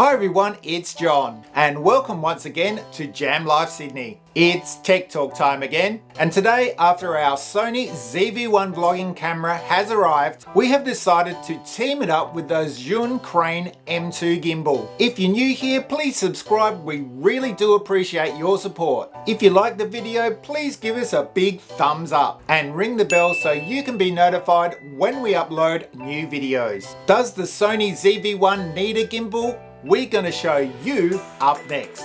Hi everyone, it's John and welcome once again to Jam Life Sydney. It's Tech Talk time again, and today after our Sony ZV-1 vlogging camera has arrived, we have decided to team it up with the Zhiyun Crane M2 gimbal. If you're new here, please subscribe, we really do appreciate your support. If you like the video, please give us a big thumbs up and ring the bell so you can be notified when we upload new videos. Does the Sony ZV-1 need a gimbal? We're going to show you up next.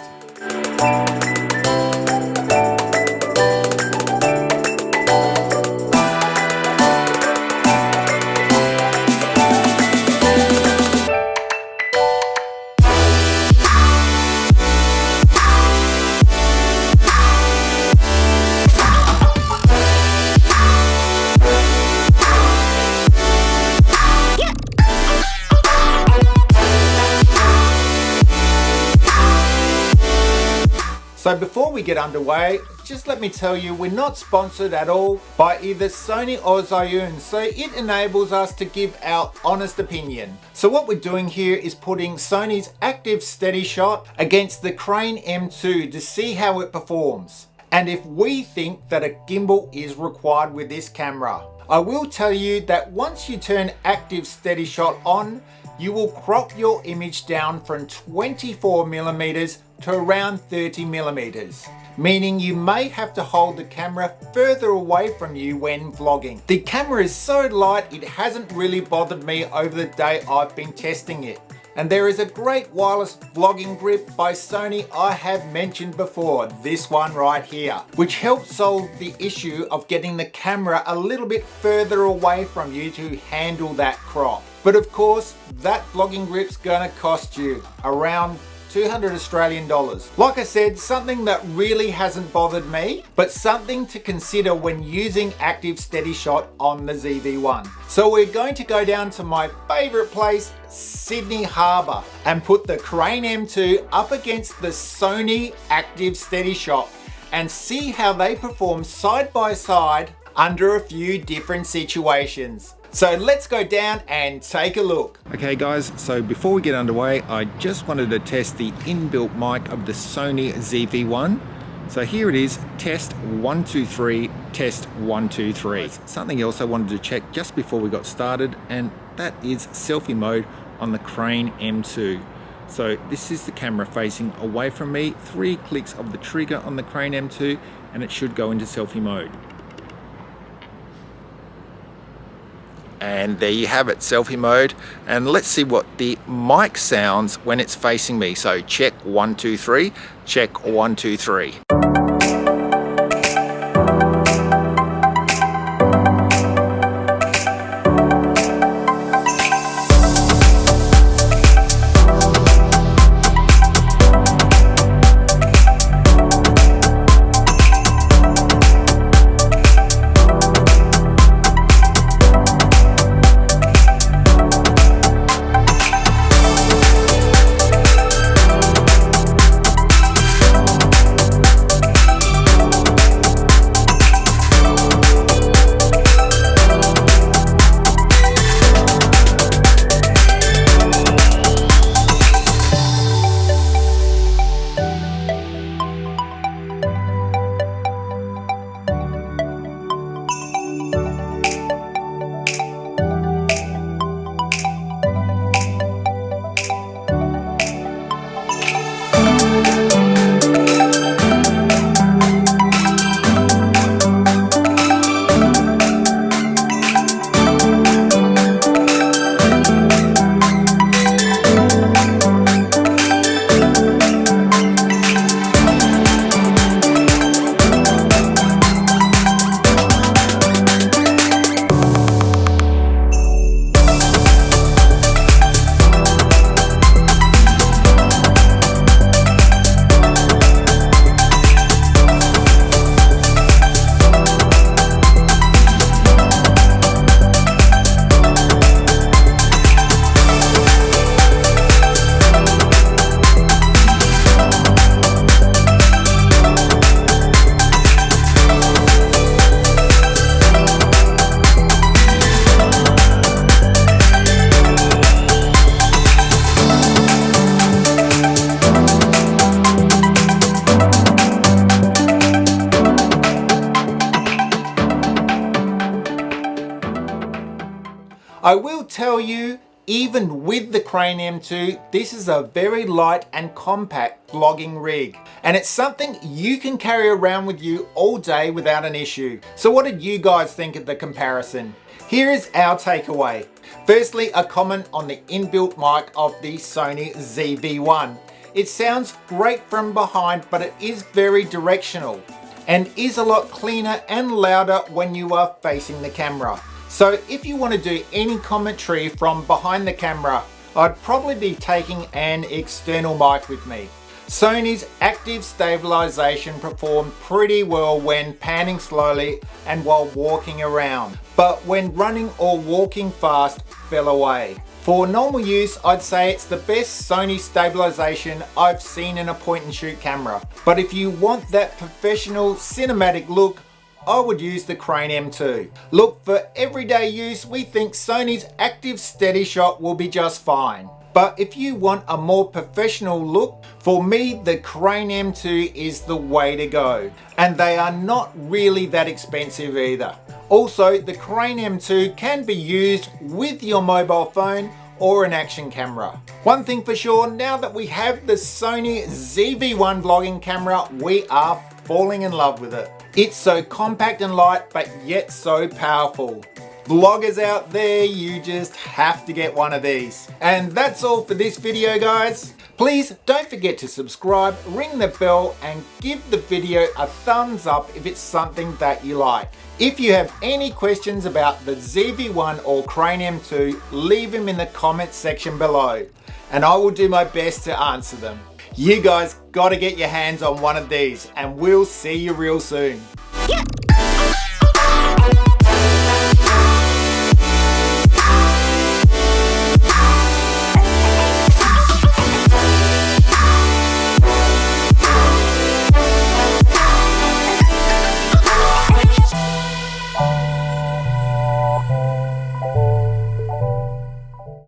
So before we get underway, just let me tell you we're not sponsored at all by either Sony or Zhiyun, so it enables us to give our honest opinion. So what we're doing here is putting Sony's active steady shot against the Crane M2 to see how it performs, and if we think that a gimbal is required with this camera. I will tell you that once you turn active steady shot on, you will crop your image down from 24mm to around 30mm, meaning you may have to hold the camera further away from you when vlogging. The camera is so light it hasn't really bothered me over the day I've been testing it. And there is a great wireless vlogging grip by Sony I have mentioned before, this one right here, which helps solve the issue of getting the camera a little bit further away from you to handle that crop. But of course, that vlogging grip's gonna cost you around 200 Australian dollars. Like I said, something that really hasn't bothered me, but something to consider when using active steady shot on the ZV-1. So we're going to go down to my favorite place, Sydney Harbour, and put the Crane M2 up against the Sony active steady shot and see how they perform side by side under a few different situations. So let's go down and take a look. Okay guys, so before we get underway, I just wanted to test the inbuilt mic of the Sony ZV-1. So here it is, test 1 2 3, test 1 2 3. Something else I wanted to check just before we got started, and that is selfie mode on the Crane M2. So this is the camera facing away from me, 3 clicks of the trigger on the Crane M2 and it should go into selfie mode. And there you have it, selfie mode. And let's see what the mic sounds when it's facing me. So check 1 2 3, check 1 2 3. I will tell you, even with the Crane M2, this is a very light and compact vlogging rig. And it's something you can carry around with you all day without an issue. So what did you guys think of the comparison? Here is our takeaway. Firstly, a comment on the inbuilt mic of the Sony ZV-1. It sounds great from behind, but it is very directional and is a lot cleaner and louder when you are facing the camera. So if you want to do any commentary from behind the camera, I'd probably be taking an external mic with me. Sony's active stabilization performed pretty well when panning slowly and while walking around, but when running or walking fast, fell away. For normal use, I'd say it's the best Sony stabilization I've seen in a point and shoot camera. But if you want that professional cinematic look, I would use the Crane M2. Look, for everyday use, we think Sony's active steady shot will be just fine. But if you want a more professional look, for me, the Crane M2 is the way to go. And they are not really that expensive either. Also, the Crane M2 can be used with your mobile phone or an action camera. One thing for sure, now that we have the Sony ZV-1 vlogging camera, we are falling in love with it. It's so compact and light, but yet so powerful. Vloggers out there, you just have to get one of these. And that's all for this video, guys. Please don't forget to subscribe, ring the bell, and give the video a thumbs up if it's something that you like. If you have any questions about the ZV-1 or Crane M2, leave them in the comments section below, and I will do my best to answer them. You guys gotta get your hands on one of these, and we'll see you real soon. Yeah.